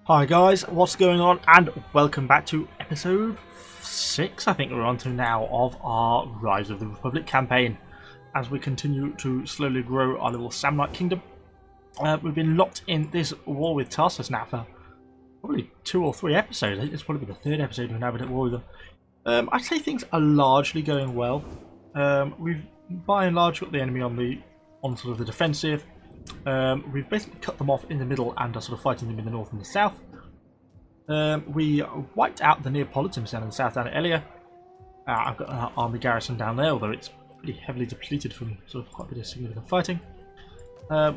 Hi guys, what's going on, and welcome back to episode 6, I think we're on to now, of our Rise of the Republic campaign, as we continue to slowly grow our little Samnite kingdom. We've been locked in this war with Tarsus now for probably 2 or 3 episodes. I think it's probably the 3rd episode we've now been at war with them. I'd say things are largely going well. We've by and large got the enemy on sort of the defensive. We've basically cut them off in the middle and are sort of fighting them in the north and the south. We wiped out the Neapolitans down in the south down at Elia. I've got an army garrison down there, although it's pretty heavily depleted from sort of quite a bit of significant fighting.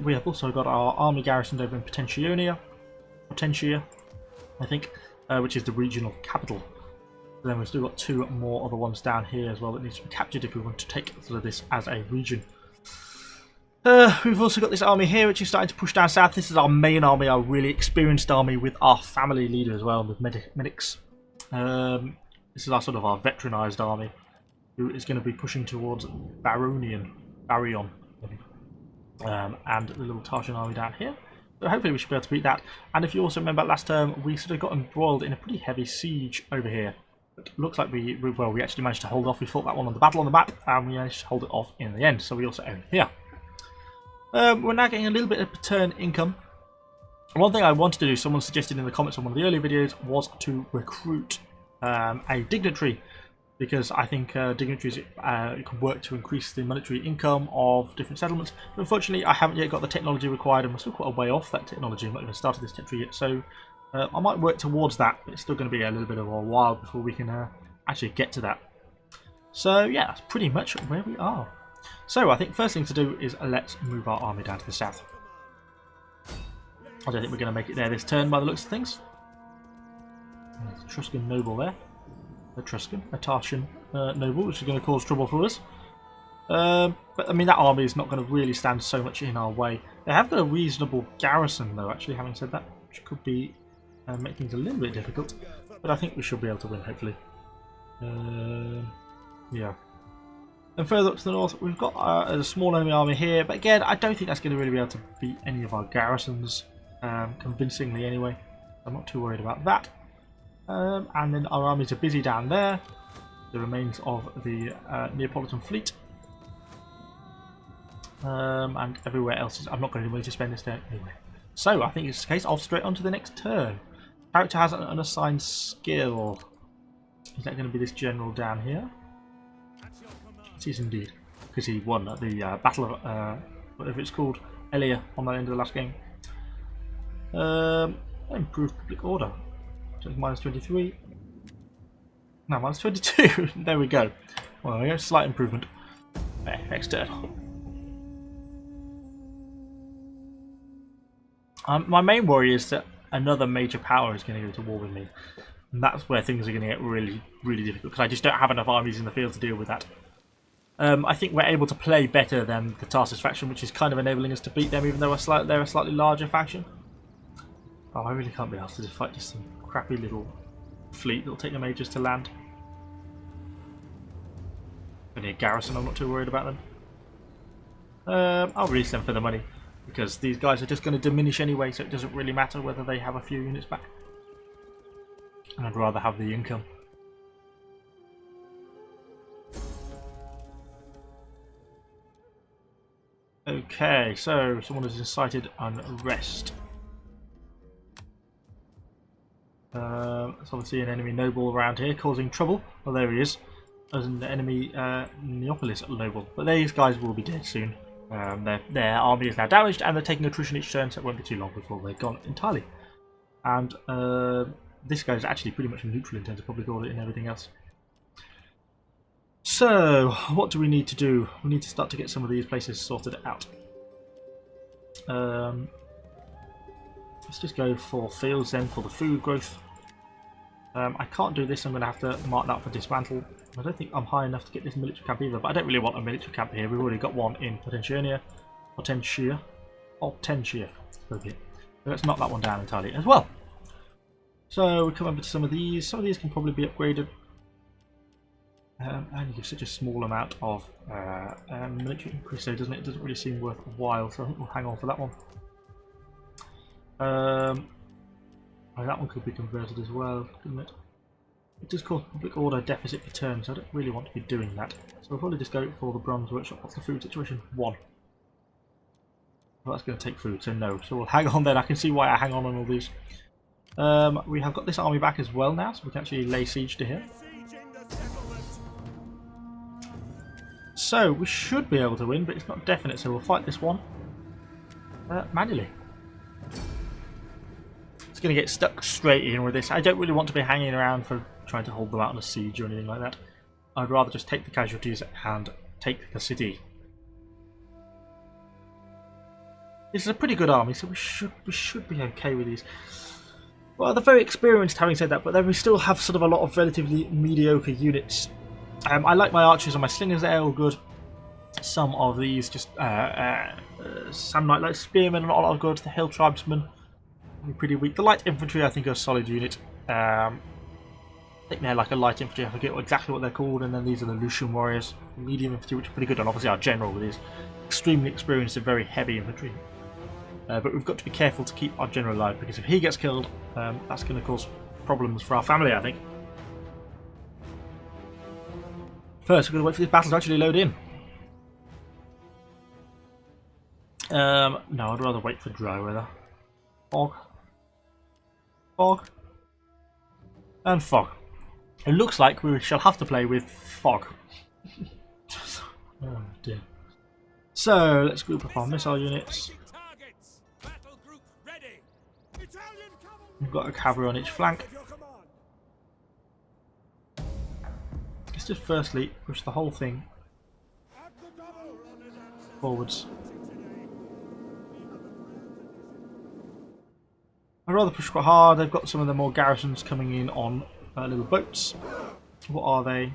We have also got our army garrisoned over in Potentia, I think, which is the regional capital. And then we've still got 2 more other ones down here as well that need to be captured if we want to take sort of this as a region. We've also got this army here which is starting to push down south. This is our main army, our really experienced army with our family leader as well, with medics. This is our sort of our veteranized army who is going to be pushing towards Baryon, and the little Tarsian army down here. So hopefully we should be able to beat that. And if you also remember last term, we sort of got embroiled in a pretty heavy siege over here. It looks like we actually managed to hold off. We fought that one on the battle on the map, and we managed to hold it off in the end. So we also own here. We're now getting a little bit of return income. One thing I wanted to do, someone suggested in the comments on one of the earlier videos, was to recruit a dignitary, because I think dignitaries can work to increase the monetary income of different settlements. But unfortunately, I haven't yet got the technology required, and we're still quite a way off that technology. I've not even started this territory yet, so I might work towards that, but it's still going to be a little bit of a while before we can actually get to that. So yeah, that's pretty much where we are. So I think first thing to do is let's move our army down to the south. I don't think we're going to make it there this turn by the looks of things. There's a Etruscan noble there. A Tarsian noble, which is going to cause trouble for us. But I mean, that army is not going to really stand so much in our way. They have got a reasonable garrison though, actually, having said that, which could be make things a little bit difficult. But I think we should be able to win, hopefully. Yeah. And further up to the north, we've got a small enemy army here, but again, I don't think that's going to really be able to beat any of our garrisons convincingly anyway. I'm not too worried about that. And then our armies are busy down there, the remains of the Neapolitan fleet. And everywhere else, I'm not going to be able to spend this turn anyway. So I think it's the case, I'll straight on to the next turn. Character has an unassigned skill. Is that going to be this general down here? It is indeed, because he won at the Battle of whatever it's called, Elia, on the end of the last game. Improved public order. So it's minus 23. No, minus 22. There we go. Well, there we go. Slight improvement. There, next turn. My main worry is that another major power is going to go to war with me, and that's where things are going to get really, really difficult, because I just don't have enough armies in the field to deal with that. I think we're able to play better than the Tarsus faction, which is kind of enabling us to beat them, even though they're a slightly larger faction. Oh, I really can't be asked to just fight just some crappy little fleet that'll take them ages to land. Only a garrison, I'm not too worried about them. I'll release them for the money, because these guys are just going to diminish anyway, so it doesn't really matter whether they have a few units back. And I'd rather have the income. Okay, so someone has incited unrest. There's obviously an enemy noble around here causing trouble. Well, there he is. There's an enemy Neapolis noble. But these guys will be dead soon. Their army is now damaged, and they're taking attrition each turn, so it won't be too long before they're gone entirely. And this guy is actually pretty much neutral in terms of public order and everything else. So, what do we need to do? We need to start to get some of these places sorted out. Let's just go for fields then, for the food growth. I can't do this, I'm going to have to mark that for dismantle. I don't think I'm high enough to get this military camp either, but I don't really want a military camp here. We've already got one in Potentia. Okay. So let's knock that one down entirely as well. So we come over to some of these. Some of these can probably be upgraded. And you give such a small amount of military increase, so doesn't it? It doesn't really seem worthwhile, so I think we'll hang on for that one. Oh, that one could be converted as well, couldn't it? It does cause public order deficit per turn, so I don't really want to be doing that. So we'll probably just go for the bronze workshop. What's the food situation? 1. Well, that's going to take food, so no. So we'll hang on then. I can see why I hang on all these. We have got this army back as well now, so we can actually lay siege to here. So we should be able to win, but it's not definite, so we'll fight this one manually. It's going to get stuck straight in with this. I don't really want to be hanging around for trying to hold them out on a siege or anything like that. I'd rather just take the casualties and take the city. This is a pretty good army, so we should be okay with these. Well, they're very experienced, having said that, but then we still have sort of a lot of relatively mediocre units. I like my archers and my slingers, they're all good. Some of these just Samnite like spearmen are not all good. The hill tribesmen are pretty weak. The light infantry I think are a solid unit. I think they're like a light infantry, I forget exactly what they're called, and then these are the Lucian warriors, medium infantry, which are pretty good, and obviously our general with his extremely experienced and very heavy infantry. But we've got to be careful to keep our general alive, because if he gets killed, that's going to cause problems for our family, I think. First, we're going to wait for this battle to actually load in. No, I'd rather wait for dry weather. Fog. Fog. And fog. It looks like we shall have to play with fog. Oh dear. So, let's group up our missile units. We've got a cavalry on each flank. Let's just firstly push the whole thing forwards. I'd rather push quite hard. They've got some of the more garrisons coming in on little boats. What are they?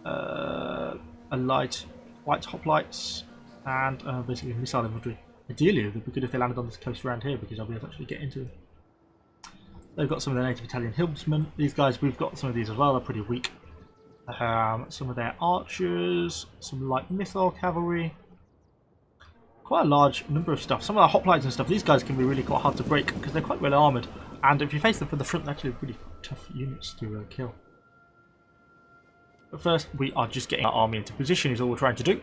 A light, white hoplites, and basically missile infantry. Ideally, it would be good if they landed on this coast around here, because I'll be able to actually get into them. They've got some of the native Italian hillsmen. These guys, we've got some of these as well. They're pretty weak. Some of their archers, some light missile cavalry. Quite a large number of stuff. Some of the hoplites and stuff, these guys can be really quite hard to break because they're quite well armoured. And if you face them from the front, they're actually pretty tough units to kill. But first, we are just getting our army into position is all we're trying to do.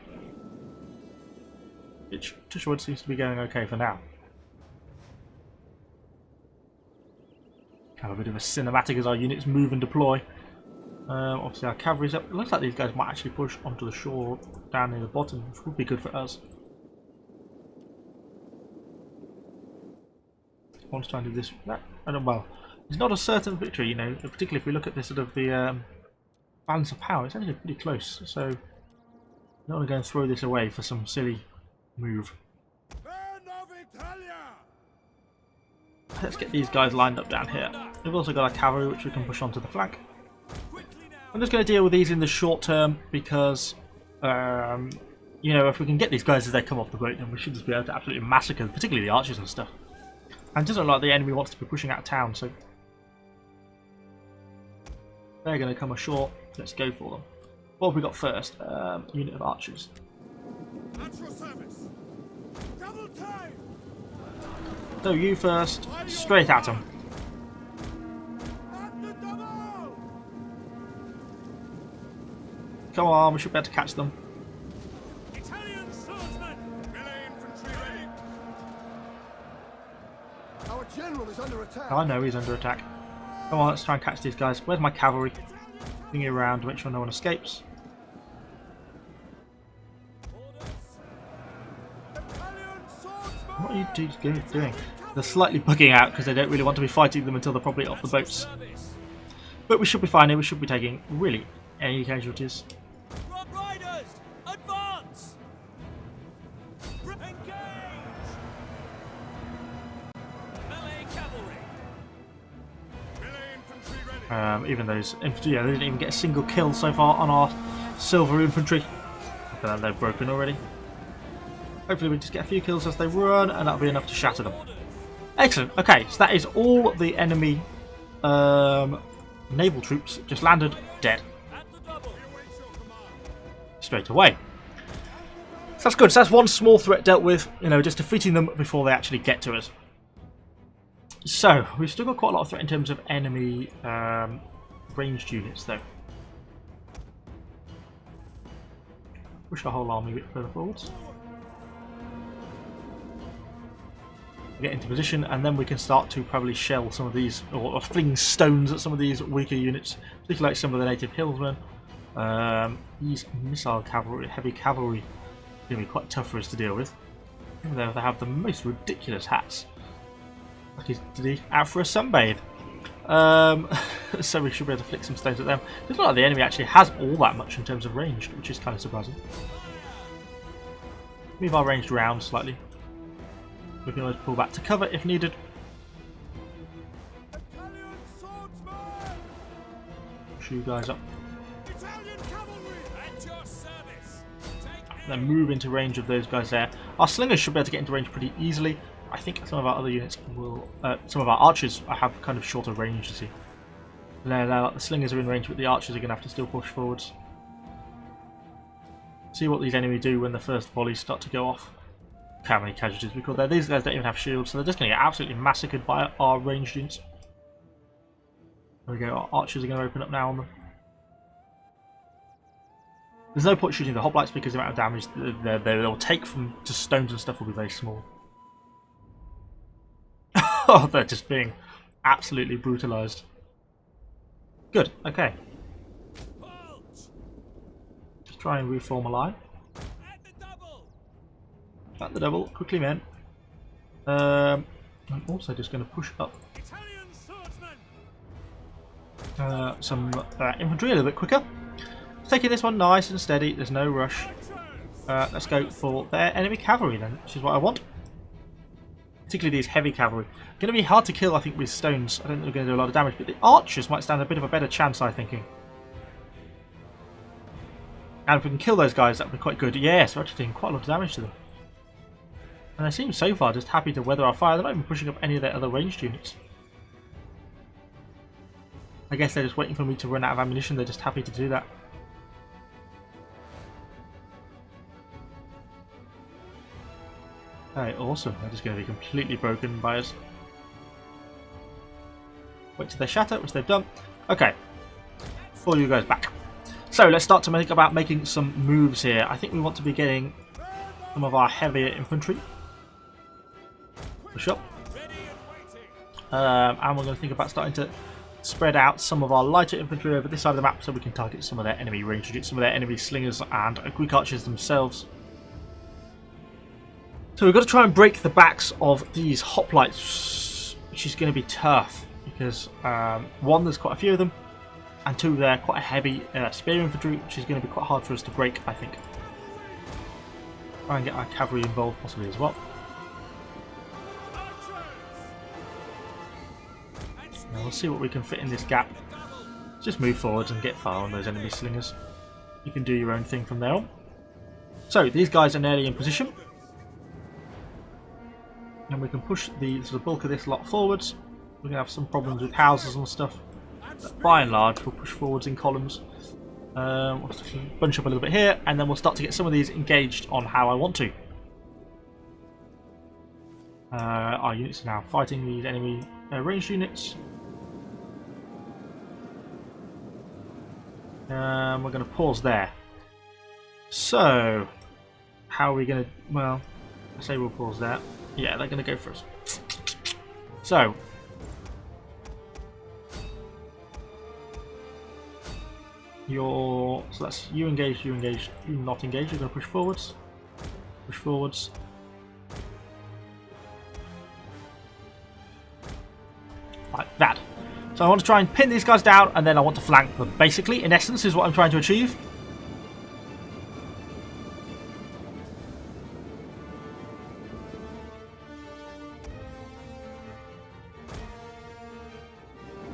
Which, touch wood, seems to be going okay for now. Have a bit of a cinematic as our units move and deploy. Obviously our cavalry's up. It looks like these guys might actually push onto the shore down near the bottom, which would be good for us. One's trying to do this. I don't. Well, it's not a certain victory, you know. Particularly if we look at this sort of the balance of power, it's actually pretty close. So I don't want to go and throw this away for some silly move. Let's get these guys lined up down here. We've also got our cavalry, which we can push onto the flank. I'm just going to deal with these in the short term because, you know, if we can get these guys as they come off the boat, then we should just be able to absolutely massacre, particularly the archers and stuff. And it doesn't look like the enemy wants to be pushing out of town, so they're going to come ashore. Let's go for them. What have we got first? Unit of archers. So you first, straight at them. Come on, we should be able to catch them. Italian swordsman. Our general is under attack. I know he's under attack. Come on, let's try and catch these guys. Where's my cavalry? Thinking around to make sure no one escapes. What are you dudes doing? They're slightly bugging out because they don't really want to be fighting them until they're probably off the boats. But we should be fine here. We should be taking really any casualties. Front riders, advance! Engage! Melee cavalry. Melee infantry ready. Even those infantry, yeah, they didn't even get a single kill so far on our silver infantry. Look at that, they're broken already. Hopefully we just get a few kills as they run, and that'll be enough to shatter them. Excellent. Okay, so that is all the enemy naval troops just landed dead straight away. So that's good. So that's one small threat dealt with. You know, just defeating them before they actually get to us. So, we've still got quite a lot of threat in terms of enemy ranged units, though. Push our whole army a bit further forwards. Get into position, and then we can start to probably shell some of these, or fling stones at some of these weaker units, particularly like some of the native hillsmen. These missile cavalry, heavy cavalry, are going to be quite tough for us to deal with. Even though they have the most ridiculous hats. Like he's out for a sunbathe. So we should be able to flick some stones at them. It doesn't look like the enemy actually has all that much in terms of range, which is kind of surprising. Move our ranged around slightly. We can always pull back to cover if needed. Push you guys up. Then move into range of those guys there. Our slingers should be able to get into range pretty easily. I think some of our other units will, some of our archers have kind of shorter range, you see. Now the slingers are in range, but the archers are going to have to still push forwards. See what these enemies do when the first volleys start to go off. How many casualties we call there. These guys don't even have shields, so they're just going to get absolutely massacred by our ranged units. There we go, our archers are going to open up now on them. There's no point shooting the hoplites because the amount of damage they'll take from just stones and stuff will be very small. Oh, they're just being absolutely brutalised. Good, okay. Let's try and reform a line. At the double, quickly men. I'm also just going to push up some infantry a little bit quicker. Taking this one nice and steady, there's no rush. Let's go for their enemy cavalry then, which is what I want. Particularly these heavy cavalry. Going to be hard to kill, I think, with stones. I don't think they're going to do a lot of damage, but the archers might stand a bit of a better chance, I'm thinking. And if we can kill those guys, that would be quite good. Yes, we're actually doing quite a lot of damage to them. And they seem so far just happy to weather our fire. They're not even pushing up any of their other ranged units. I guess they're just waiting for me to run out of ammunition. They're just happy to do that. Okay, awesome. They're just going to be completely broken by us. Wait till they shatter, which they've done. Okay. Pull you guys back. So let's start to think about making some moves here. I think we want to be getting some of our heavier infantry. Push up. And we're going to think about starting to spread out some of our lighter infantry over this side of the map so we can target some of their enemy range units, some of their enemy slingers and Greek archers themselves. So we've got to try and break the backs of these hoplites, which is going to be tough because one, there's quite a few of them, and two, they're quite a heavy spear infantry, which is going to be quite hard for us to break, I think. Try and get our cavalry involved possibly as well. Now we'll see what we can fit in this gap. Just move forwards and get fire on those enemy slingers. You can do your own thing from there on. So these guys are nearly in position. And we can push the sort of bulk of this lot forwards. We're going to have some problems with houses and stuff. But by and large, we'll push forwards in columns. We'll bunch up a little bit here, and then we'll start to get some of these engaged on how I want to. Our units are now fighting these enemy ranged units. We're going to pause there. So, how are we going to... Well, I say we'll pause there. Yeah, they're going to go for us. So, so that's you engage, you not engage. You're going to push forwards. Push forwards. Like that. So I want to try and pin these guys down, and then I want to flank them. Basically, in essence, is what I'm trying to achieve.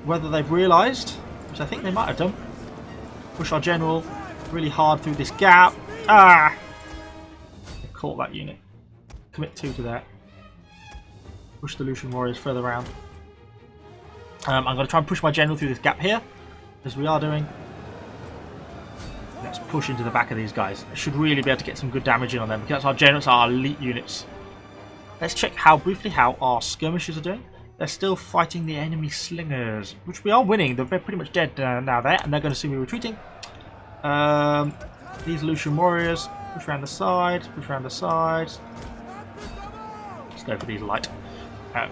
Whether they've realised, which I think they might have done. Push our general really hard through this gap. Ah! They've caught that unit. Commit 2 to that. Push the Lucian warriors further around. I'm going to try and push my general through this gap here, as we are doing. Let's push into the back of these guys. I should really be able to get some good damage in on them, because our generals are elite units. Let's check briefly how our skirmishers are doing. they're still fighting the enemy slingers, which we are winning. They're pretty much dead now there, and they're going to see me retreating. These Lucian warriors, push around the side, push around the sides. Let's go for these light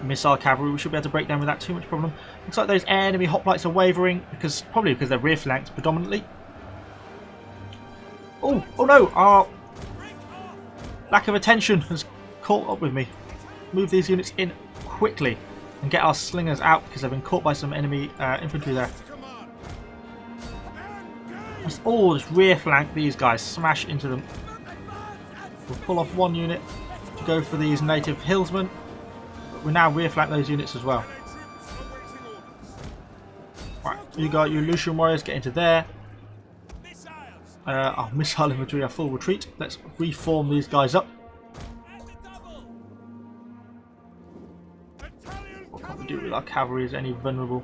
missile cavalry. We should be able to break them without too much problem. Looks like those enemy hoplites are wavering, probably because they're rear flanked predominantly. Oh no! Our lack of attention has caught up with me. Move these units in quickly and get our slingers out because they've been caught by some enemy infantry there. Let's all just rear flank these guys, smash into them. We'll pull off one unit to go for these native hillsmen. But we now rear flank those units as well. Right, you got your Lucian warriors, get into there. Our missile infantry are full retreat. Let's reform these guys up. What can we do with our cavalry? Is any vulnerable?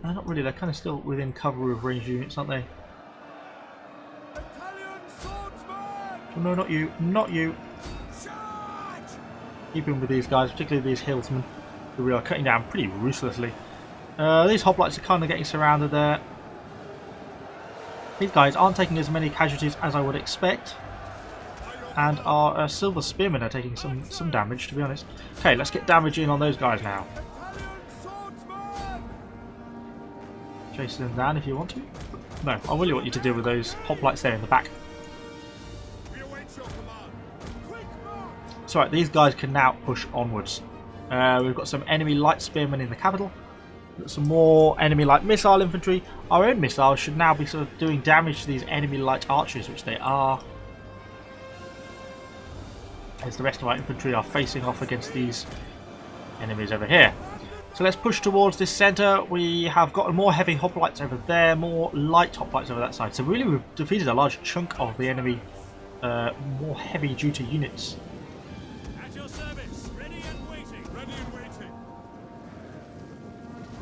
Not really, they're kind of still within cover of ranged units, aren't they? Oh, no, not you, not you. Keeping with these guys, particularly these hillsmen, who we are cutting down pretty ruthlessly. These hoplites are kind of getting surrounded there. These guys aren't taking as many casualties as I would expect, and our silver spearmen are taking some damage, to be honest. Okay, let's get damage in on those guys now. Chase them down if you want to. No, I really want you to deal with those hoplites there in the back. So right, these guys can now push onwards. We've got some enemy light spearmen in the capital. Got some more enemy light missile infantry. Our own missiles should now be sort of doing damage to these enemy light archers, which they are. As the rest of our infantry are facing off against these enemies over here. So let's push towards this centre. We have got more heavy hoplites over there, more light hoplites over that side. So really we've defeated a large chunk of the enemy more heavy duty units. At your service, ready and waiting. Ready and waiting.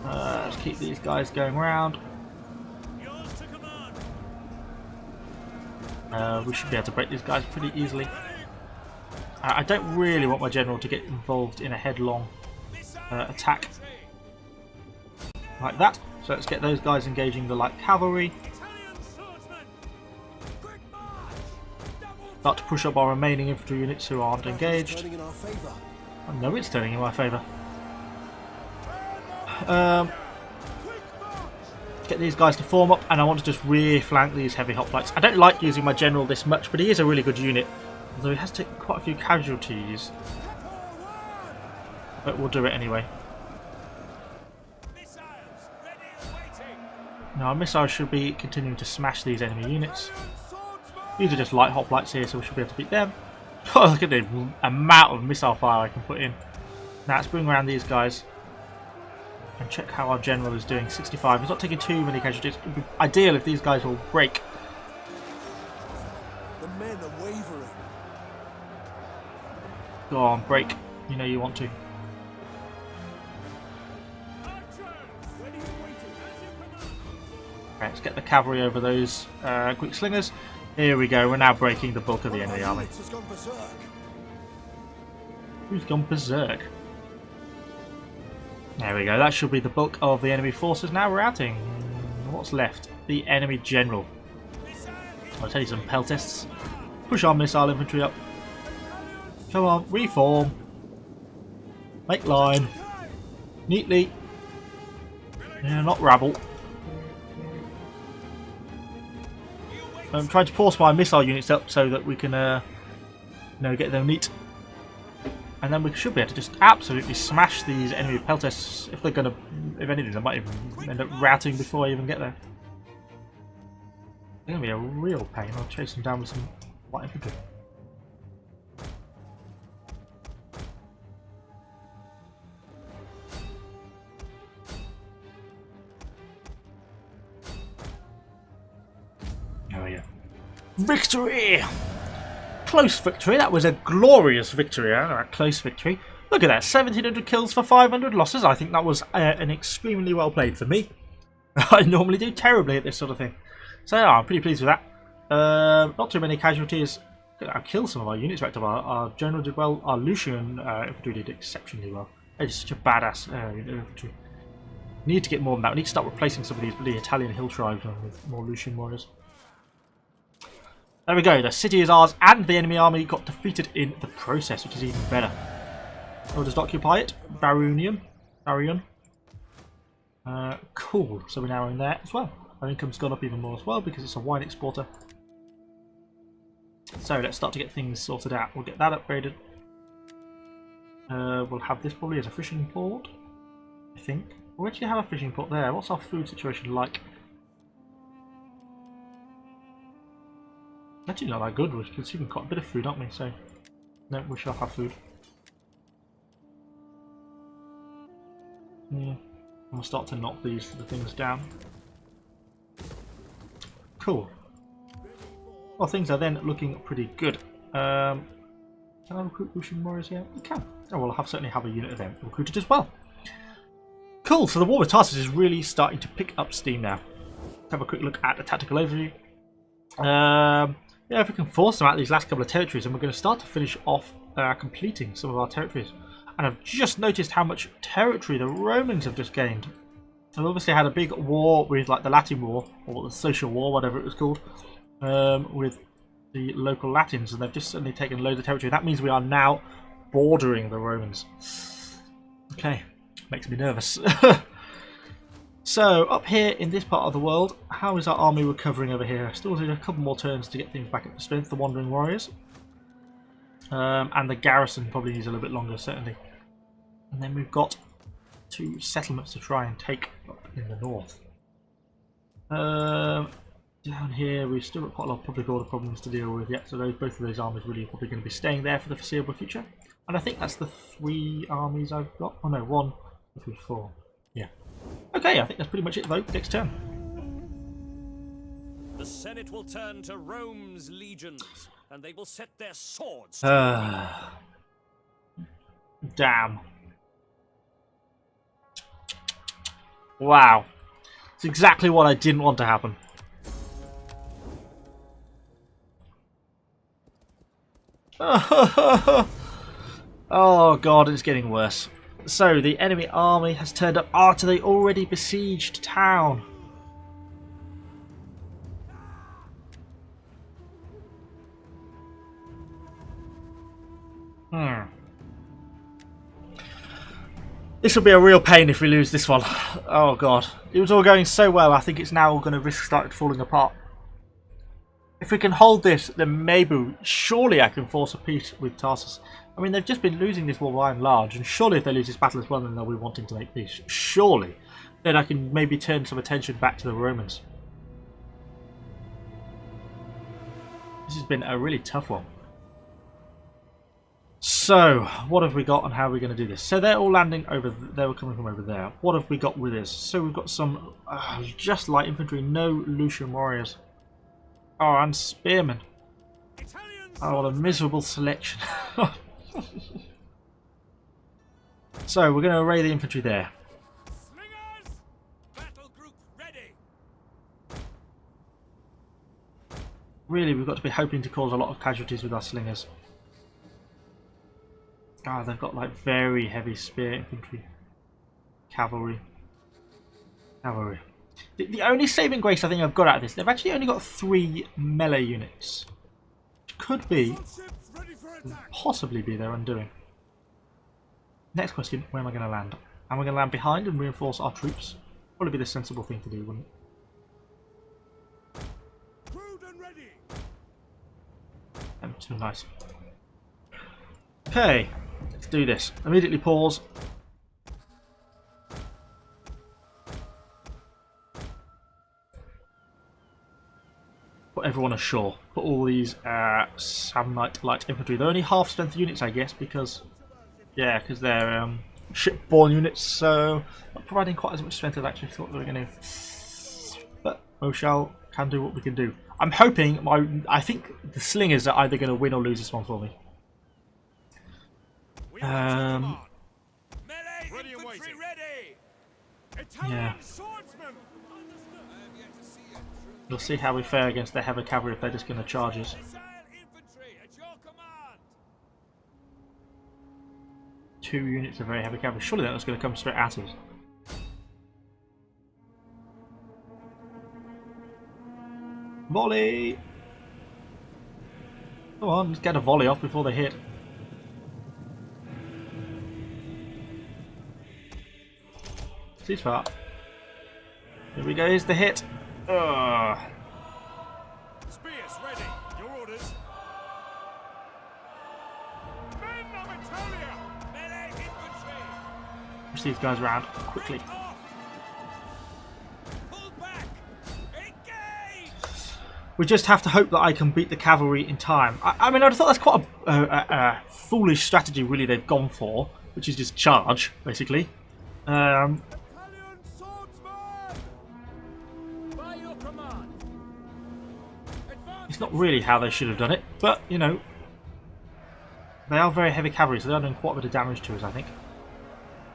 Let's keep these guys going round. Yours to command. We should be able to break these guys pretty easily. I don't really want my general to get involved in a headlong attack like that. So let's get those guys engaging the light cavalry. Start to push up our remaining infantry units who aren't engaged. I know it's turning in my favour. Get these guys to form up, and I want to just rear flank these heavy hoplites. I don't like using my general this much, but he is a really good unit, although he has taken quite a few casualties. But we'll do it anyway. Now our missiles should be continuing to smash these enemy units. These are just light hoplites here, so we should be able to beat them. Oh, look at the amount of missile fire I can put in. Now let's bring around these guys and check how our general is doing. 65. He's not taking too many casualties. It would be ideal if these guys will break. The men are wavering. Go on, break. You know you want to. Okay, let's get the cavalry over those quick slingers. Here we go. We're now breaking the bulk of the enemy army. Who's gone berserk? There we go. That should be the bulk of the enemy forces now routing. What's left? The enemy general. I'll tell you some peltists. Push our missile infantry up. Come on, reform. Make line. Neatly. Yeah, not rabble. I'm trying to force my missile units up so that we can get them neat. And then we should be able to just absolutely smash these enemy peltists. If they're gonna, if anything, they might even end up routing before I even get there. It's gonna be a real pain. I'll chase them down with some light infantry. There we go. Victory! Close victory. That was a glorious victory. A close victory. Look at that. 1,700 kills for 500 losses. I think that was an extremely well played for me. I normally do terribly at this sort of thing. So yeah, I'm pretty pleased with that. Not too many casualties. I killed some of our units right up. Our general did well. Our Lucian infantry did exceptionally well. It's such a badass infantry. Need to get more than that. We need to start replacing some of these bloody Italian hill tribes with more Lucian warriors. There we go. The city is ours, and the enemy army got defeated in the process, which is even better. We'll just occupy it. Baronian. Cool. So we're now in there as well. Our income's gone up even more as well because it's a wine exporter. So let's start to get things sorted out. We'll get that upgraded. We'll have this probably as a fishing port, I think. We actually have a fishing port there. What's our food situation like? Actually not that good. We're consuming quite a bit of food, aren't we? So, no, we shall have food. Yeah. We'll start to knock the things down. Cool. Well, things are then looking pretty good. Can I recruit Lucian warriors here? We can. Oh, well, I'll certainly have a unit of them recruited as well. Cool, so the war with Tarsus is really starting to pick up steam now. Let's have a quick look at the tactical overview. Yeah, if we can force them out of these last couple of territories, and we're going to start to finish off completing some of our territories. And I've just noticed how much territory the Romans have just gained. They've obviously had a big war with like the Latin War, or the Social War, whatever it was called, with the local Latins, and they've just suddenly taken loads of territory. That means we are now bordering the Romans. Okay, makes me nervous. So, up here in this part of the world, how is our army recovering over here? Still need a couple more turns to get things back up to strength, the Wandering Warriors. And the garrison probably needs a little bit longer, certainly. And then we've got 2 settlements to try and take up in the north. Down here, we've still got quite a lot of public order problems to deal with yet, so both of those armies really are probably going to be staying there for the foreseeable future. And I think that's the 3 armies I've got. Oh no, 1, 2, 3, 4. Yeah. Okay, I think that's pretty much it though. Next turn. The Senate will turn to Rome's legions, and they will set their swords. Damn. Wow. It's exactly what I didn't want to happen. Oh god, it's getting worse. So, the enemy army has turned up after they already besieged town. This will be a real pain if we lose this one. Oh god. It was all going so well, I think it's now all going to risk starting falling apart. If we can hold this, then maybe, surely I can force a peace with Tarsus. I mean, they've just been losing this war by and large, and surely if they lose this battle as well, then they'll be wanting to make peace. Surely. Then I can maybe turn some attention back to the Romans. This has been a really tough one. So, what have we got and how are we going to do this? So they're all landing over, they were coming from over there. What have we got with this? So we've got some just light infantry, no Lucian warriors. Oh, and spearmen. Oh, what a miserable selection. So, we're going to array the infantry there. Slingers! Battle group ready! Really, we've got to be hoping to cause a lot of casualties with our slingers. Ah, they've got like very heavy spear infantry. Cavalry. The only saving grace I think I've got out of this, they've actually only got 3 melee units. Which could be, possibly be their undoing. Next question, where am I going to land? Am I going to land behind and reinforce our troops? Probably be the sensible thing to do, wouldn't it? Crude and ready! Too nice. Okay, let's do this. Immediately pause. Put everyone ashore. Put all these Samnite light infantry. They're only half strength units, I guess, because because they're shipborne units, so not providing quite as much strength as I actually thought they were going to. But can do what we can do. I'm hoping I think the slingers are either going to win or lose this one for me. Melee infantry ready! Italian swordsmen! We'll see how we fare against their heavy cavalry if they're just going to charge us. Missile infantry at your command! 2 units of very heavy cavalry. Surely that was going to come straight at us. Volley! Come on, let's get a volley off before they hit. Ceasefire. Here we go, here's the hit. Ugh. Spears ready. Your orders. Men of Italia! Melee infantry! Push these guys around quickly. Pull back! Engage! We just have to hope that I can beat the cavalry in time. I mean, I thought that's quite a foolish strategy, really, they've gone for, which is just charge, basically. Italian swordsman! By your command. It's not really how they should have done it, but, you know, they are very heavy cavalry, so they are doing quite a bit of damage to us, I think.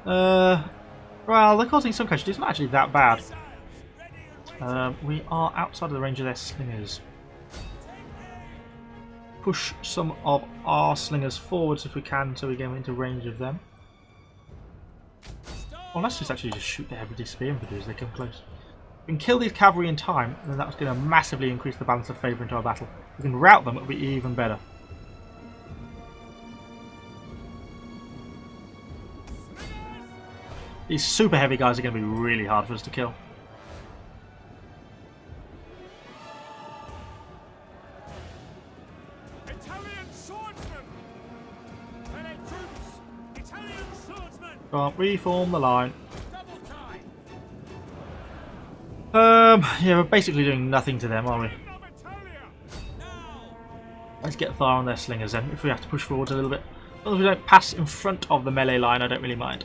Well, they're causing some casualties, not actually that bad. We are outside of the range of their slingers. Push some of our slingers forwards if we can, so we get into range of them. Well, let's just actually shoot the heavy spear infantry as they come close. If we can kill these cavalry in time, then that's going to massively increase the balance of favour into our battle. If we can rout them, it'll be even better. These super heavy guys are going to be really hard for us to kill. Italian swordsman! Melee troops! Italian swordsman! Can't reform the line. Double time! Yeah, we're basically doing nothing to them, are we? Men of Italia! Now! Let's get fire on their slingers then, if we have to push forwards a little bit. As long as we don't pass in front of the melee line, I don't really mind.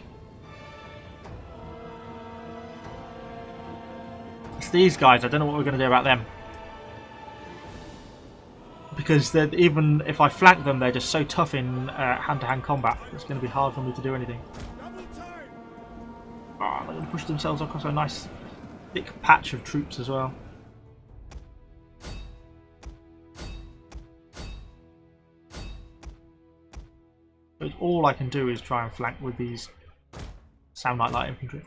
It's these guys, I don't know what we're going to do about them. Because even if I flank them, they're just so tough in hand-to-hand combat. It's going to be hard for me to do anything. Ah, they're going to push themselves across a nice thick patch of troops as well. But all I can do is try and flank with these Samnite light infantry.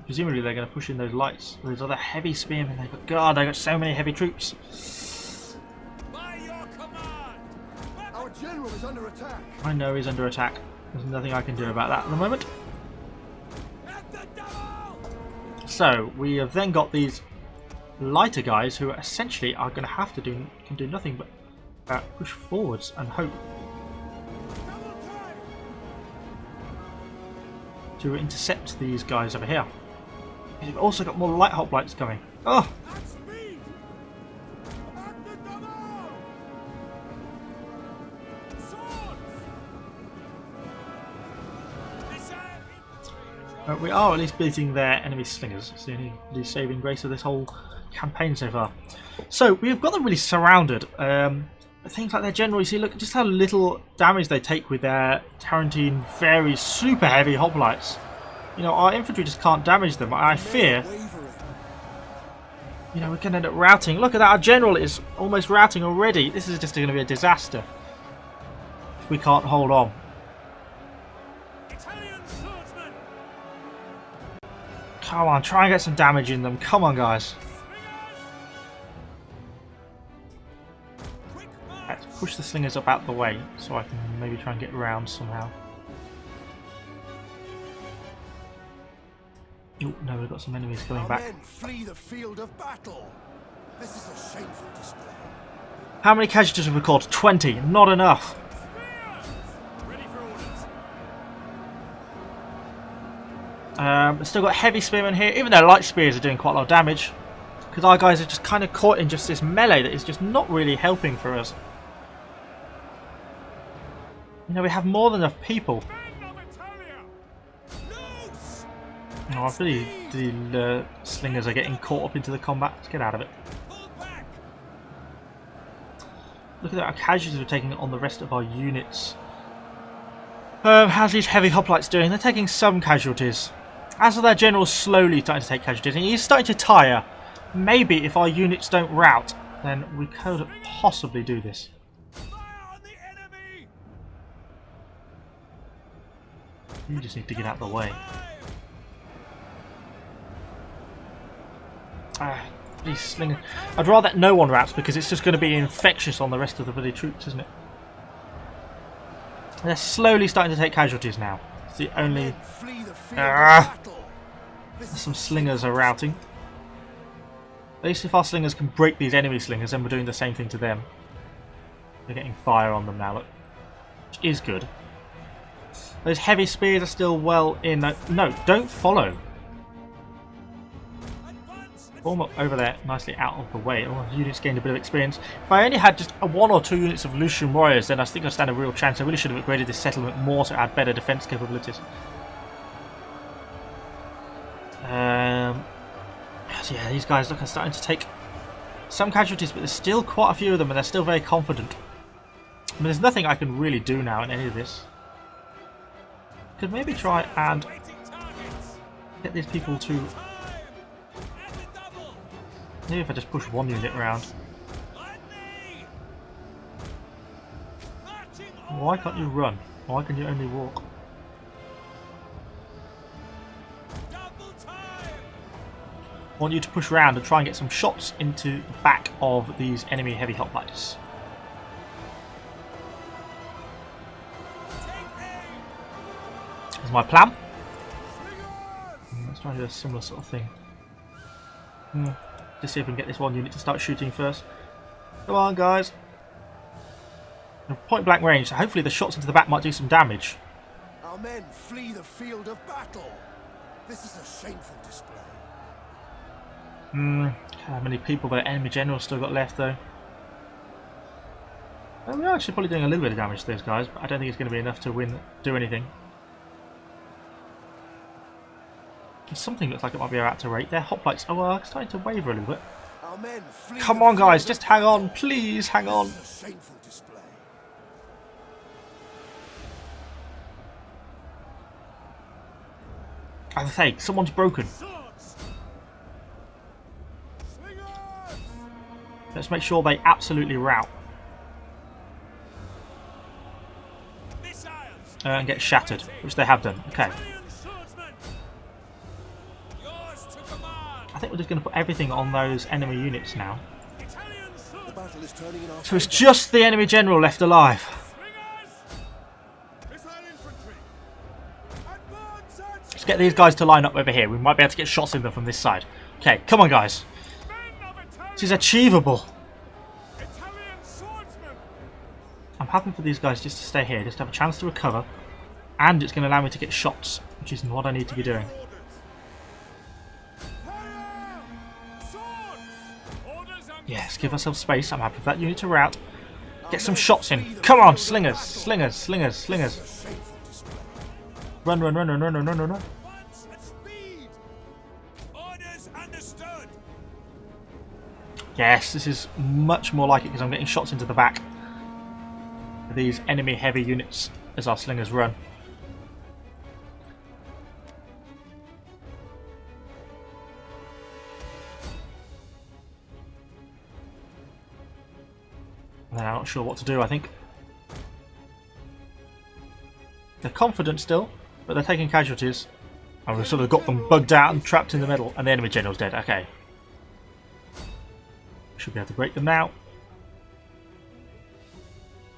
Presumably they're going to push in those lights. Those other heavy spearmen. God, they've got so many heavy troops. By your command! Our general is under attack. I know he's under attack. There's nothing I can do about that at the moment. At the double! So we have then got these lighter guys who essentially are going to have to can do nothing but push forwards and hope Double time! to intercept these guys over here. We've also got more light hoplites coming. Oh! At speed! At the double! Swords! Disarm infantry! We are at least beating their enemy slingers. It's the only saving grace of this whole campaign so far. So we've got them really surrounded. Things like their general, you see, look just how little damage they take with their Tarantine very super heavy hoplites. You know, our infantry just can't damage them. I fear, you know, we can end up routing. Look at that, our general is almost routing already. This is just going to be a disaster if we can't hold on. Italian swordsman! Come on, try and get some damage in them. Come on, guys. Quick march! Let's push the slingers up out the way so I can maybe try and get round somehow. Oh no, we've got some enemies coming Our back. men flee the field of battle. This is a shameful display. How many casualties have we recorded? 20. Not enough. Spears! Ready for orders. We've still got heavy spearmen here. Even though light spears are doing quite a lot of damage. Because our guys are just kind of caught in just this melee that is just not really helping for us. You know, we have more than enough people. Men of Italia! Loose! Oh, I really, the slingers are getting caught up into the combat. Let's get out of it. Pull back! Look at our casualties we're taking on the rest of our units. How's these heavy hoplites doing? They're taking some casualties. As are their generals slowly starting to take casualties, and he's starting to tire. Maybe if our units don't rout, then we could possibly do this. Fire on the enemy! You just need to get out of the way. These slingers. I'd rather that no one wraps because it's just going to be infectious on the rest of the bloody troops, isn't it? They're slowly starting to take casualties now. It's the only. Some slingers are routing. At least if our slingers can break these enemy slingers, then we're doing the same thing to them. They're getting fire on them now, look. Which is good. Those heavy spears are still well in. No, don't follow. Form up over there, nicely out of the way. Oh, the units gained a bit of experience. If I only had just 1 or 2 units of Lucian warriors, then I think I'd stand a real chance. I really should have upgraded this settlement more to add better defense capabilities. So yeah, these guys look are starting to take some casualties, but there's still quite a few of them, and they're still very confident. I mean, there's nothing I can really do now in any of this. Could maybe try and get these people to. Maybe if I just push 1 unit around. Why can't you run? Why can you only walk? I want you to push around and try and get some shots into the back of these enemy heavy hoplites. That's my plan. Let's try and do a similar sort of thing. Just see if we can get this 1 unit to start shooting first. Come on, guys. Point blank range, so hopefully the shots into the back might do some damage. Our men flee the field of battle. This is a shameful display. How many people the enemy general still got left though? Well, we're actually probably doing a little bit of damage to those guys, but I don't think it's going to be enough to do anything. Something looks like it might be about to rate. Their hoplites are starting to waver a little bit. Our men flee Come on, guys, just hang on, please hang on. This is a shameful display. As I say, someone's broken. Let's make sure they absolutely rout. And get shattered, which they have done. Okay. I think we're just going to put everything on those enemy units now. So it's just the enemy general left alive. Let's get these guys to line up over here. We might be able to get shots in them from this side. Okay, come on, guys. This is achievable. I'm happy for these guys just to stay here, just to have a chance to recover, and it's going to allow me to get shots, which is what I need to be doing. Yes, give ourselves space. I'm happy for that unit to rout. Get some shots in. Come on, slingers, slingers, slingers, slingers. Run, run, run, run, run, run, run, run, run. Yes, this is much more like it because I'm getting shots into the back of these enemy heavy units as our slingers run. And I'm not sure what to do, I think. They're confident still, but they're taking casualties. And we've sort of got them bugged out and trapped in the middle, and the enemy general's dead. Okay. Should be able to break them now.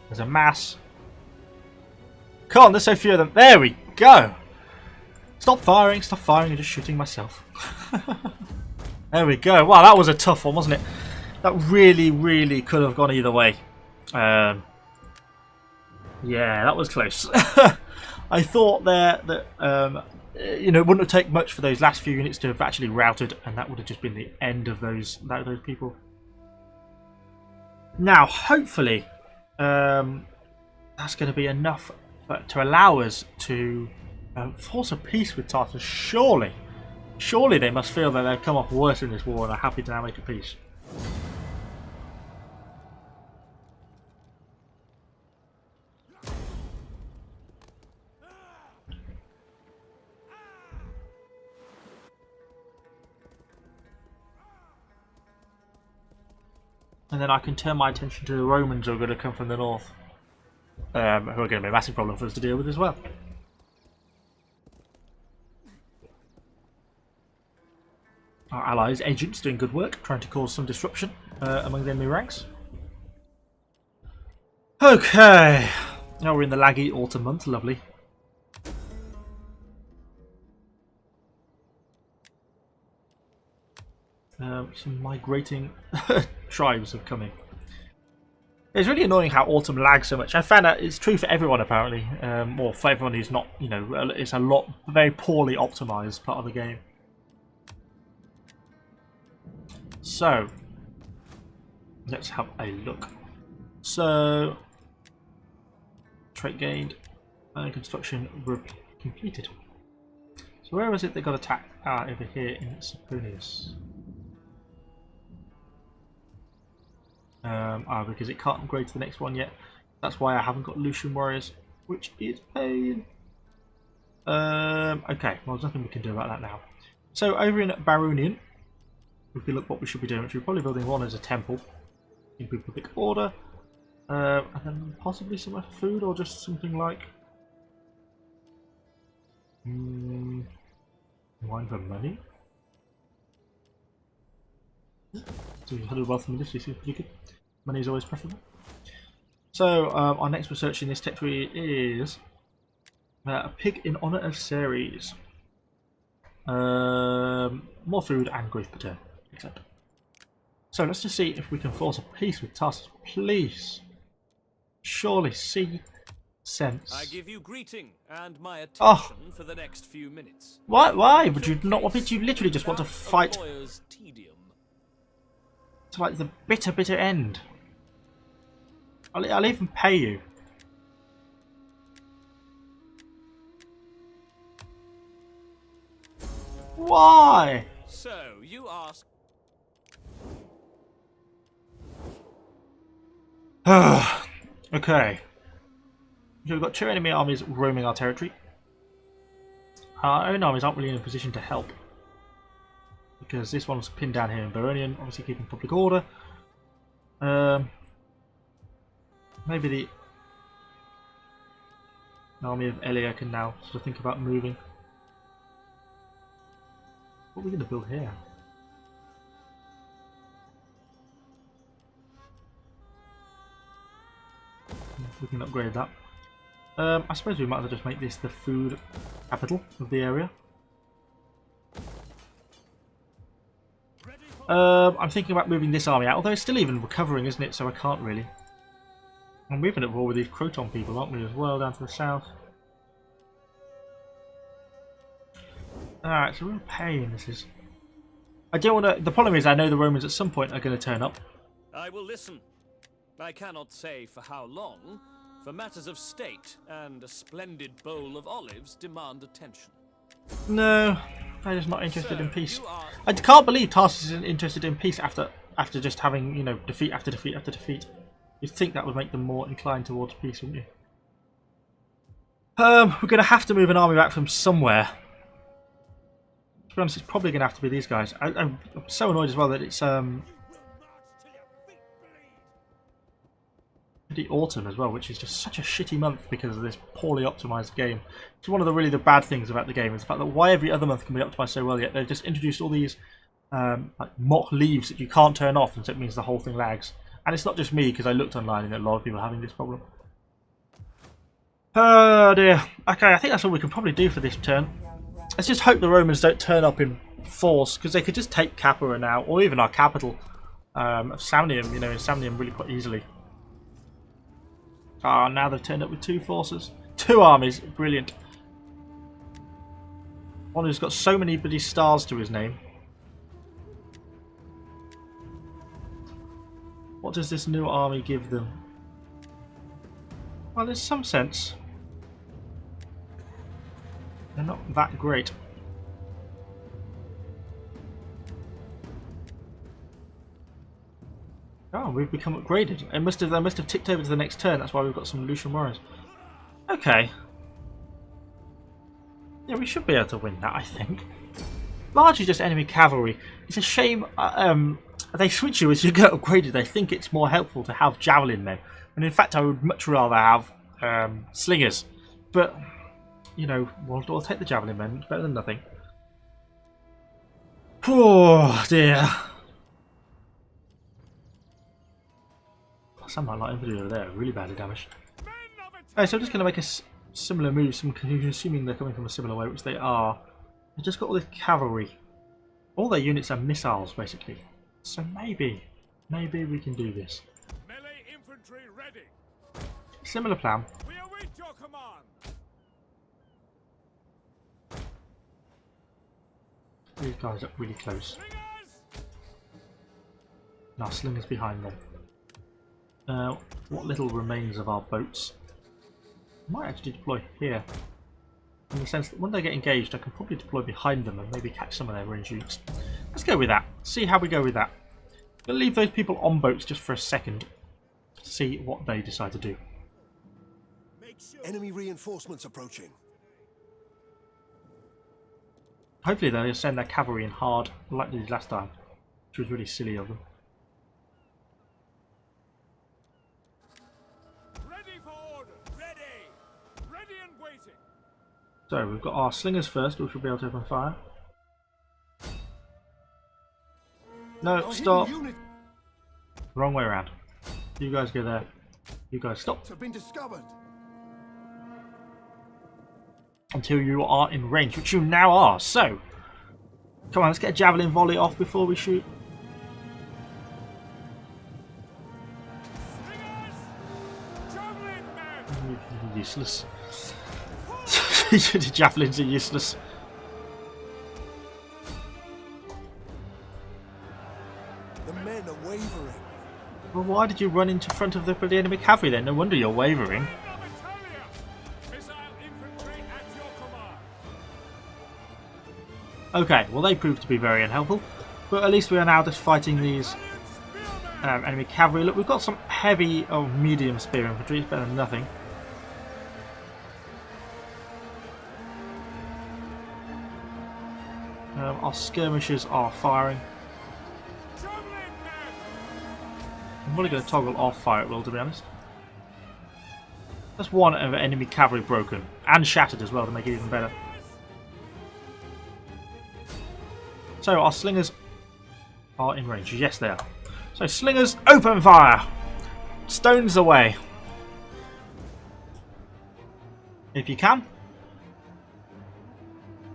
There's a mass. Come on, there's so few of them. There we go. Stop firing, I'm just shooting myself. There we go. Wow, that was a tough one, wasn't it? That really, really could have gone either way. Yeah, that was close. I thought there that you know, it wouldn't have taken much for those last few units to have actually routed, and that would have just been the end of those people. Now, hopefully, that's going to be enough to allow us to force a peace with Tartars. Surely they must feel that they've come off worse in this war and are happy to now make a peace. And then I can turn my attention to the Romans who are going to come from the north, who are going to be a massive problem for us to deal with as well. Our allies, agents, doing good work, trying to cause some disruption among the enemy ranks. Okay, now we're in the laggy autumn month, lovely. Some migrating tribes have come in. It's really annoying how autumn lags so much. I found out it's true for everyone apparently, or for everyone who's not, you know, it's a lot very poorly optimized part of the game. So let's have a look. So trait gained and construction completed. So where was it that got attacked? Ah, over here in Saponius. Because it can't upgrade to the next one yet. That's why I haven't got Lucian Warriors, which is pain. Okay, well there's nothing we can do about that now. So over in Baronian, if we look what we should be doing, which we're probably building one as a temple, in public order, and then possibly some food or just something like wine for money. So 100 wealth from industry seems pretty good. Money is always preferable. So our next research in this territory is a pig in honour of Ceres. More food and grief per turn, except. So let's just see if we can force a peace with Tarsus, please. Surely see sense. I give you greeting and my attention for the next few minutes. Why would you not want it? You literally just want to fight to like the bitter end. I'll even pay you. Why? So you ask. Okay. So we've got 2 enemy armies roaming our territory. Our own armies aren't really in a position to help, because this one's pinned down here in Baronian, obviously keeping public order. Maybe the army of Elia can now sort of think about moving. What are we going to build here? If we can upgrade that. I suppose we might as well just make this the food capital of the area. I'm thinking about moving this army out, although it's still even recovering, isn't it? So I can't really. And we're even at war with these Croton people, aren't we, as well, down to the south. Alright, it's a real pain, this is. I don't want to. The problem is, I know the Romans at some point are going to turn up. I will listen. I cannot say for how long, for matters of state and a splendid bowl of olives demand attention. No, I'm just not interested in peace. I can't believe Tarsus isn't interested in peace after just having, you know, defeat after defeat after defeat. You'd think that would make them more inclined towards peace, wouldn't you? We're going to have to move an army back from somewhere. To be honest, it's probably going to have to be these guys. I'm so annoyed as well that it's the autumn as well, which is just such a shitty month because of this poorly optimized game. It's one of the bad things about the game is the fact that why every other month can be optimized so well, yet they've just introduced all these like mock leaves that you can't turn off, and so it means the whole thing lags. And it's not just me, because I looked online and a lot of people are having this problem. Oh dear. Okay, I think that's all we can probably do for this turn. Let's just hope the Romans don't turn up in force, because they could just take Capua now, or even our capital of Samnium, you know, in Samnium really quite easily. Ah, now they've turned up with 2 forces. 2 armies, brilliant. One who's got so many bloody stars to his name. What does this new army give them? Well, there's some sense. They're not that great. Oh, we've become upgraded. They must have ticked over to the next turn. That's why we've got some Lucian Warriors. Okay. Yeah, we should be able to win that, I think. Largely just enemy cavalry. It's a shame they switch you as you get upgraded. They think it's more helpful to have javelin men. And in fact, I would much rather have slingers. But, you know, we'll take the javelin men. It's better than nothing. Oh dear. Samnite light infantry over there, really badly damaged. Okay, so I'm just going to make a similar move, assuming they're coming from a similar way, which they are. They've just got all this cavalry. All their units are missiles, basically. So maybe we can do this. Melee infantry ready. Similar plan. We await your command. These guys are really close. Now slingers behind them. What little remains of our boats might actually deploy here. In the sense that when they get engaged, I can probably deploy behind them and maybe catch some of their range units. Let's go with that. See how we go with that. We'll leave those people on boats just for a second. See what they decide to do. Enemy reinforcements approaching. Hopefully they'll send their cavalry in hard, like they did last time, which was really silly of them. Ready for order. Ready. Ready and waiting. So we've got our slingers first, which will be able to open fire. No, stop. Wrong way around. You guys go there. You guys stop. Have been discovered. Until you are in range, which you now are. So, come on, let's get a javelin volley off before we shoot. Useless. The javelins are useless. The men are wavering. Well, why did you run into front of the enemy cavalry then? No wonder you're wavering. Okay, well they proved to be very unhelpful, but at least we are now just fighting these enemy cavalry. Look, we've got some heavy or medium spear infantry, it's better than nothing. Our skirmishers are firing. I'm really going to toggle off fire at will, to be honest. That's one of enemy cavalry broken, and shattered as well to make it even better. So our slingers are in range. Yes, they are. So slingers, open fire! Stones away. If you can.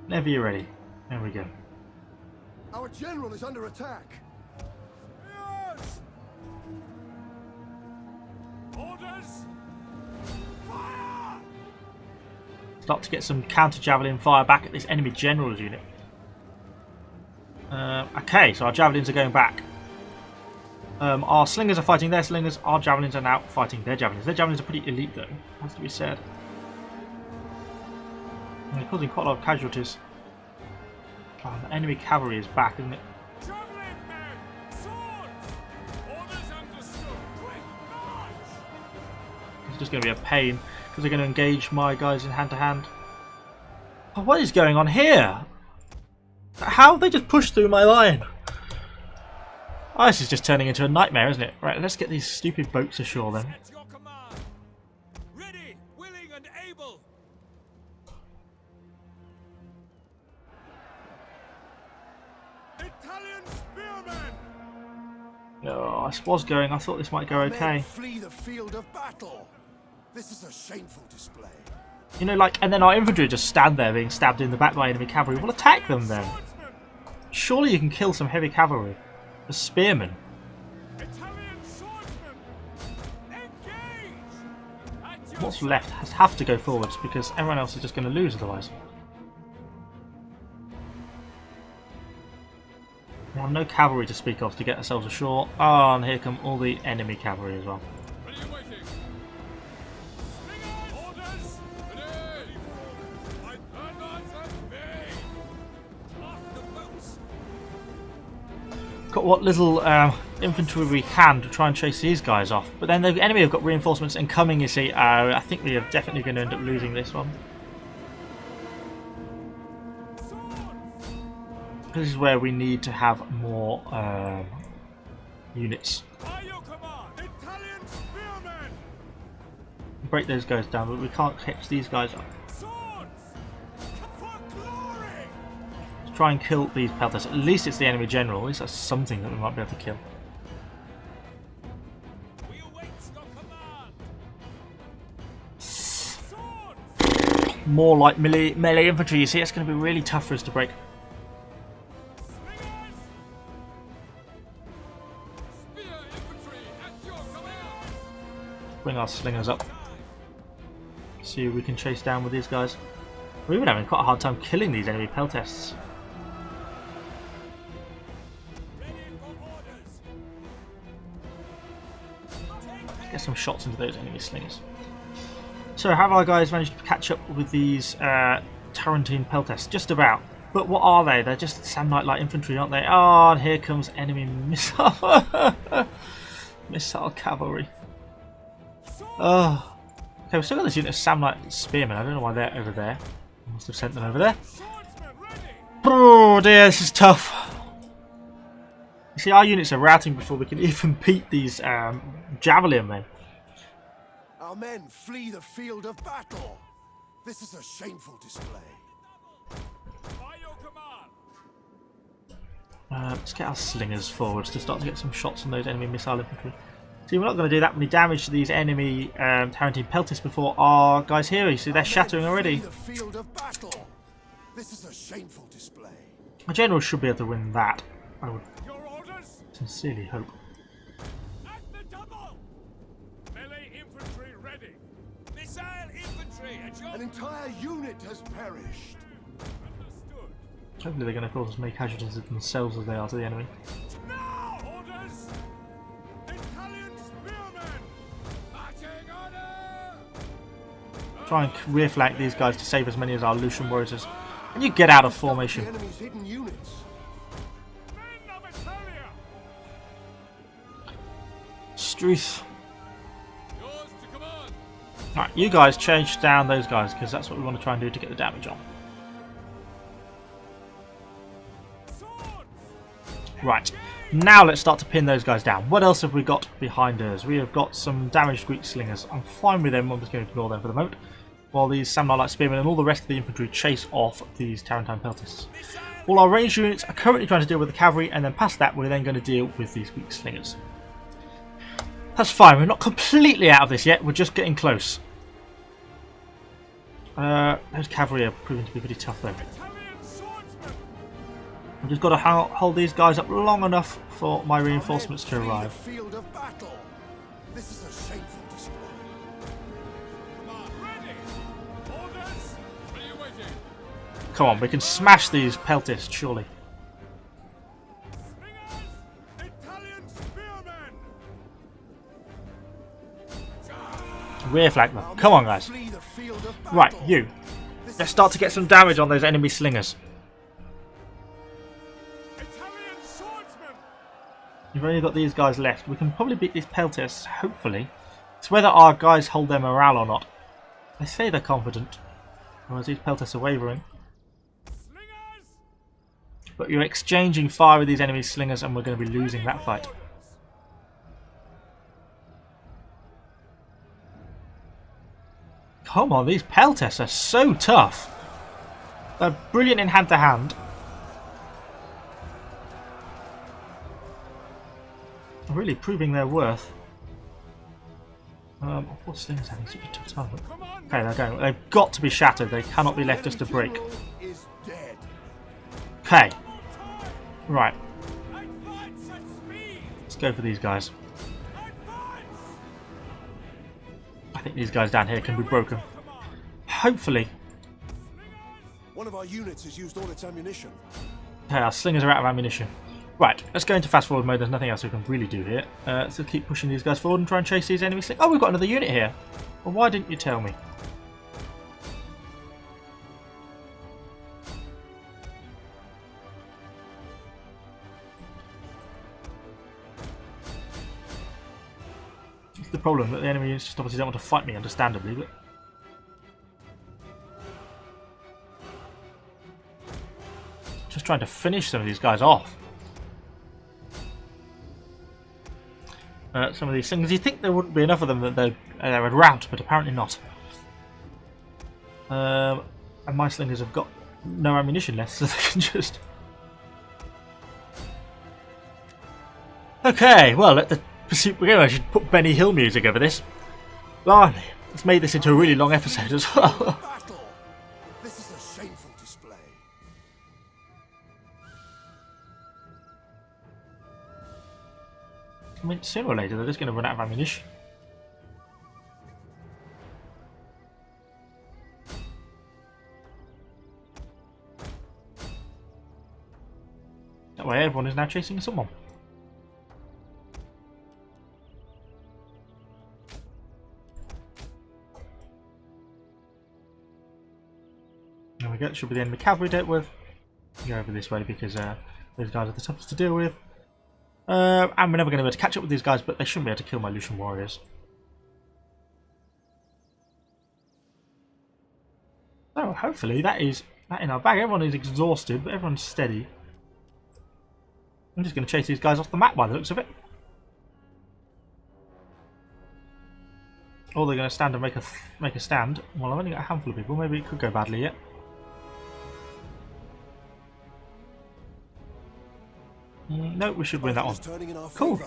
Whenever you're ready. There we go. Our general is under attack. Yes! Orders! Fire! Start to get some counter javelin fire back at this enemy general's unit. Okay, so our javelins are going back. Our slingers are fighting their slingers. Our javelins are now fighting their javelins. Their javelins are pretty elite, though, has to be said. And they're causing quite a lot of casualties. Oh, the enemy cavalry is back, isn't it? Javelin men! Swords! Orders understood! Quick march! It's just going to be a pain because they're going to engage my guys in hand to hand. Oh, what is going on here? How they just pushed through my line? Oh, this is just turning into a nightmare, isn't it? Right, let's get these stupid boats ashore then. At your command. Ready, willing, and able. Italian spearmen! Oh, I was going. I thought this might go okay. Men flee the field of battle. This is a shameful display. You know, like, and then our infantry just stand there being stabbed in the back by enemy cavalry. We'll attack them then. Surely you can kill some heavy cavalry. The spearmen. Italian swordsmen! Engage! What's left have to go forwards because everyone else is just going to lose otherwise. We have no cavalry to speak of to get ourselves ashore. Oh, and here come all the enemy cavalry as well. What are you waiting? Orders! Ready! I cannot obey! Off the boats. Got what little infantry we can to try and chase these guys off. But then the enemy have got reinforcements incoming, you see. I think we are definitely going to end up losing this one. This is where we need to have more units. By your command! Italian spearmen! Break those guys down, but we can't catch these guys up. Swords! For glory! Let's try and kill these pelters. At least it's the enemy general. At least that's something that we might be able to kill. More like melee infantry. You see, it's going to be really tough for us to break. Bring our slingers up. See who we can chase down with these guys. We've been having quite a hard time killing these enemy peltests. Get some shots into those enemy slingers. So have our guys managed to catch up with these Tarantine peltests? Just about. But what are they? They're just Samnite light infantry, aren't they? Oh, and here comes enemy missile missile cavalry. Oh. Okay, we've still got this unit of Samnite spearmen. I don't know why they're over there. I must have sent them over there. Oh dear, this is tough. You see, our units are routing before we can even beat these javelin men. Our men flee the field of battle. This is a shameful display. Let's get our slingers forwards to start to get some shots on those enemy missile infantry. See, we're not going to do that many damage to these enemy Tarantine peltists before our guys here. You see, they're shattering already. The field of battle. This is a shameful display. My general should be able to win that. I would sincerely hope. At the double! Melee infantry ready. Missile infantry at your An entire unit has perished. understood. Hopefully they're going to cause as many casualties of themselves as they are to the enemy. Now orders! Italian spearmen! Marching order! Try and rear flank these guys to save as many as our Lucian warriors. And you get out of formation. The enemy's hidden units. Men of Italia! Struth. Yours to command! Alright, you guys change down those guys because that's what we want to try and do to get the damage on. Right, now let's start to pin those guys down. What else have we got behind us? We have got some damaged Greek slingers. I'm fine with them, I'm just going to ignore them for the moment. While these Samnite light spearmen and all the rest of the infantry chase off these Tarantine peltists. All our ranged units are currently trying to deal with the cavalry, and then past that we're then going to deal with these Greek slingers. That's fine, we're not completely out of this yet, we're just getting close. Those cavalry are proving to be pretty tough though. I've just got to hold these guys up long enough for my reinforcements to arrive. Field of battle. This is a shameful display. Ready! Orders! What are you waiting? Come on, we can smash these peltists, surely. Slingers! Italian spearmen! Rear flank them. Come on, guys. Flee the field of battle. Right, you. Let's start to get some damage on those enemy slingers. Italian swordsmen! We've only got these guys left. We can probably beat these peltists, hopefully. It's whether our guys hold their morale or not. They say they're confident, whereas these peltists are wavering. Slingers! But you're exchanging fire with these enemy slingers and we're going to be losing that fight. Come on, these peltists are so tough. They're brilliant in hand-to-hand. Really proving their worth. What slingers having such a tough time? Okay, they're going. They've got to be shattered. They cannot be left just to break. Is dead. Okay. Right. Let's go for these guys. I think these guys down here can be broken. Hopefully. One of our units has used all its ammunition. Okay, our slingers are out of ammunition. Right, let's go into fast forward mode. There's nothing else we can really do here. So keep pushing these guys forward and try and chase these enemy slingers. Oh, we've got another unit here. Well, why didn't you tell me? It's the problem that the enemy just obviously don't want to fight me, understandably, but just trying to finish some of these guys off. Some of these things, you'd think there wouldn't be enough of them that they would rout, but apparently not. And my slingers have got no ammunition left, so they can just Okay, well, let the pursuit begin. I should put Benny Hill music over this. Blimey, it's made this into a really long episode as well. Battle! This is a shameful display. I mean, sooner or later they're just going to run out of ammunition. That way everyone is now chasing someone. There we go, should be the enemy cavalry dealt with. Go over this way because those guys are the toughest to deal with. And we're never going to be able to catch up with these guys, but they shouldn't be able to kill my Lucian warriors. So hopefully that is that in our bag. Everyone is exhausted, but everyone's steady. I'm just going to chase these guys off the map by the looks of it. Or they're going to stand and make a stand. Well, I've only got a handful of people. Maybe it could go badly yet. No, we should win that one. Cool.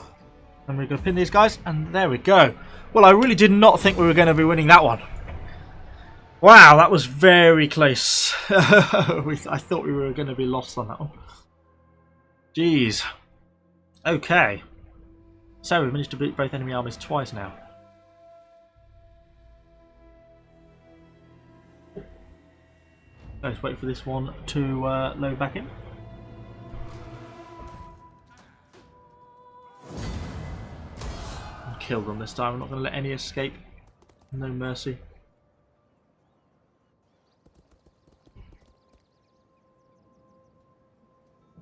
And we're going to pin these guys, and there we go. Well, I really did not think we were going to be winning that one. Wow, that was very close. I thought we were going to be lost on that one. Jeez. Okay. So we managed to beat both enemy armies twice now. Let's wait for this one to load back in. And kill them this time. I'm not going to let any escape. No mercy.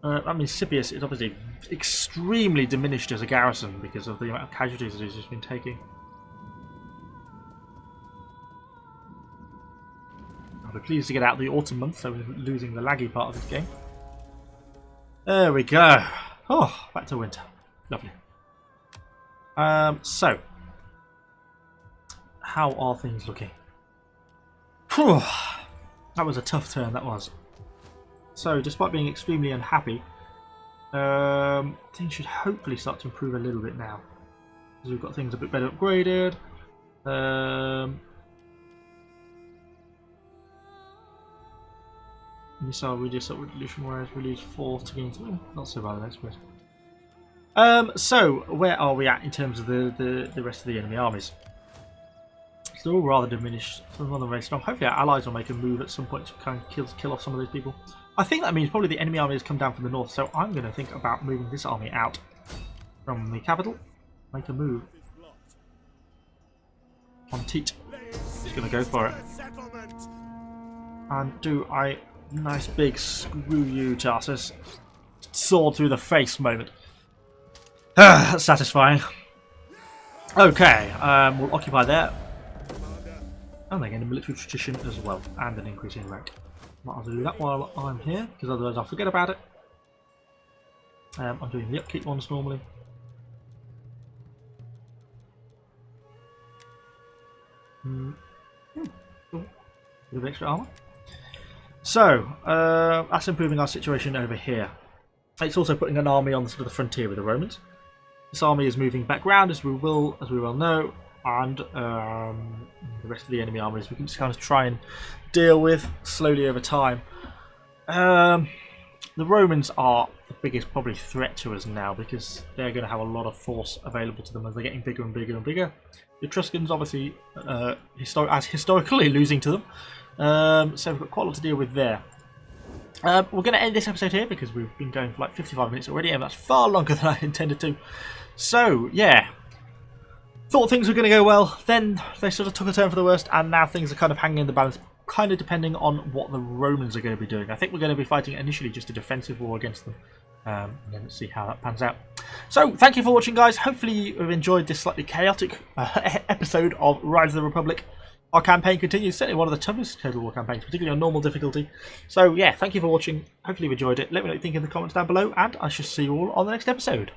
That means Scipius is obviously extremely diminished as a garrison because of the amount of casualties that he's just been taking. I'll be pleased to get out the autumn month, so we're losing the laggy part of this game. There we go. Oh, back to winter. Lovely. So, how are things looking? Whew. That was a tough turn, that was. So, despite being extremely unhappy, things should hopefully start to improve a little bit now. Because we've got things a bit better upgraded. Missile reduce revolution, whereas release 4 to gain 3. Not so bad, I suppose. So, where are we at in terms of the rest of the enemy armies? So they're all rather diminished, some of them very strong. Hopefully our allies will make a move at some point to kind of kill off some of these people. I think that means probably the enemy army has come down from the north, so I'm going to think about moving this army out from the capital. Make a move on Teat. Just going to go for it. And do a nice big screw you, Tarsus. Sword through the face moment. That's satisfying. Okay, we'll occupy there. And they gain a military tradition as well, and an increase in rank. Might as well do that while I'm here, because otherwise I'll forget about it. I'm doing the upkeep ones normally. Cool. Bit of extra armour. So, that's improving our situation over here. It's also putting an army on the sort of the frontier with the Romans. This army is moving back round, as we well know, and the rest of the enemy armies we can just kind of try and deal with slowly over time. The Romans are the biggest probably threat to us now because they're going to have a lot of force available to them as they're getting bigger and bigger and bigger. The Etruscans obviously historically losing to them, so we've got quite a lot to deal with there. We're going to end this episode here because we've been going for like 55 minutes already, and that's far longer than I intended to. So, yeah. Thought things were going to go well, then they sort of took a turn for the worst, and now things are kind of hanging in the balance, kind of depending on what the Romans are going to be doing. I think we're going to be fighting initially just a defensive war against them, and then let's see how that pans out. So, thank you for watching, guys. Hopefully you've enjoyed this slightly chaotic episode of Rise of the Republic. Our campaign continues, certainly one of the toughest Total War campaigns, particularly on normal difficulty. So, yeah, thank you for watching. Hopefully you've enjoyed it. Let me know what you think in the comments down below, and I shall see you all on the next episode.